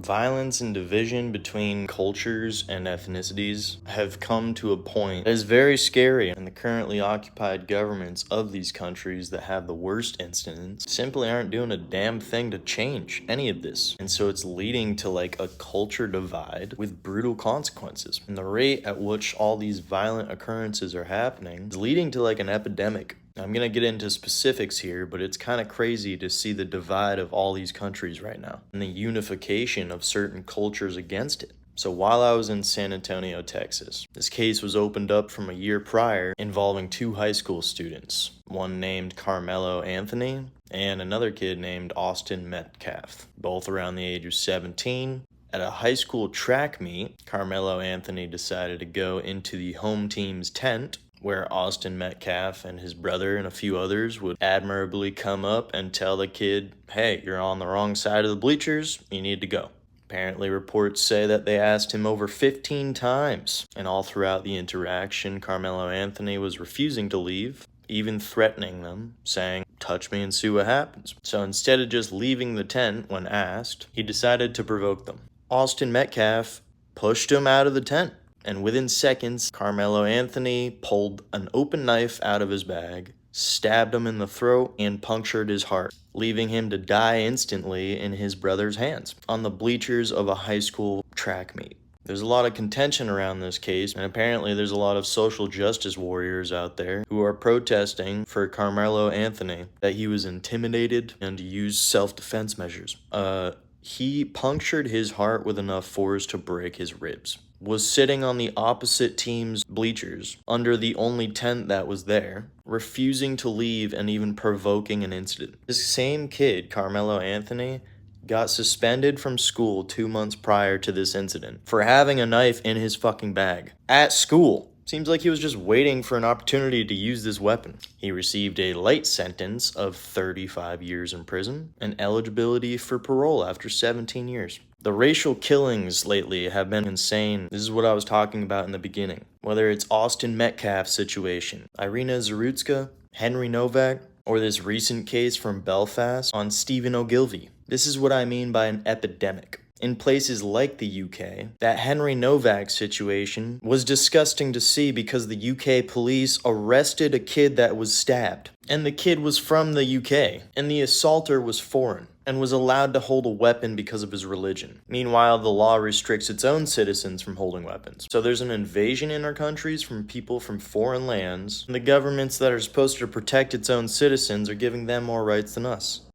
Violence and division between cultures and ethnicities have come to a point that is very scary, and the currently occupied governments of these countries that have the worst incidents simply aren't doing a damn thing to change any of this. And so it's leading to like a culture divide with brutal consequences. And the rate at which all these violent occurrences are happening is leading to like an epidemic. I'm going to get into specifics here, but it's kind of crazy to see the divide of all these countries right now and the unification of certain cultures against it. So while I was in San Antonio, Texas, this case was opened up from a year prior involving two high school students, one named Carmelo Anthony and another kid named Austin Metcalf, both around the age of 17. At a high school track meet, Carmelo Anthony decided to go into the home team's tent where Austin Metcalf and his brother and a few others would admirably come up and tell the kid, hey, you're on the wrong side of the bleachers, you need to go. Apparently, reports say that they asked him over 15 times, and all throughout the interaction, Carmelo Anthony was refusing to leave, even threatening them, saying, touch me and see what happens. So instead of just leaving the tent when asked, he decided to provoke them. Austin Metcalf pushed him out of the tent. And within seconds, Carmelo Anthony pulled an open knife out of his bag, stabbed him in the throat, and punctured his heart, leaving him to die instantly in his brother's hands on the bleachers of a high school track meet. There's a lot of contention around this case, and apparently there's a lot of social justice warriors out there who are protesting for Carmelo Anthony that he was intimidated and used self-defense measures. He punctured his heart with enough force to break his ribs, was sitting on the opposite team's bleachers under the only tent that was there, refusing to leave and even provoking an incident. This same kid, Carmelo Anthony, got suspended from school 2 months prior to this incident for having a knife in his fucking bag at school. Seems like he was just waiting for an opportunity to use this weapon. He received a light sentence of 35 years in prison and eligibility for parole after 17 years. The racial killings lately have been insane. This is what I was talking about in the beginning. Whether it's Austin Metcalf's situation, Irina Zarutska, Henry Novak, or this recent case from Belfast on Stephen Ogilvy. This is what I mean by an epidemic. In places like the UK, that Henry Novak situation was disgusting to see because the UK police arrested a kid that was stabbed. And the kid was from the UK, and the assaulter was foreign and was allowed to hold a weapon because of his religion. Meanwhile, the law restricts its own citizens from holding weapons. So there's an invasion in our countries from people from foreign lands, and the governments that are supposed to protect its own citizens are giving them more rights than us.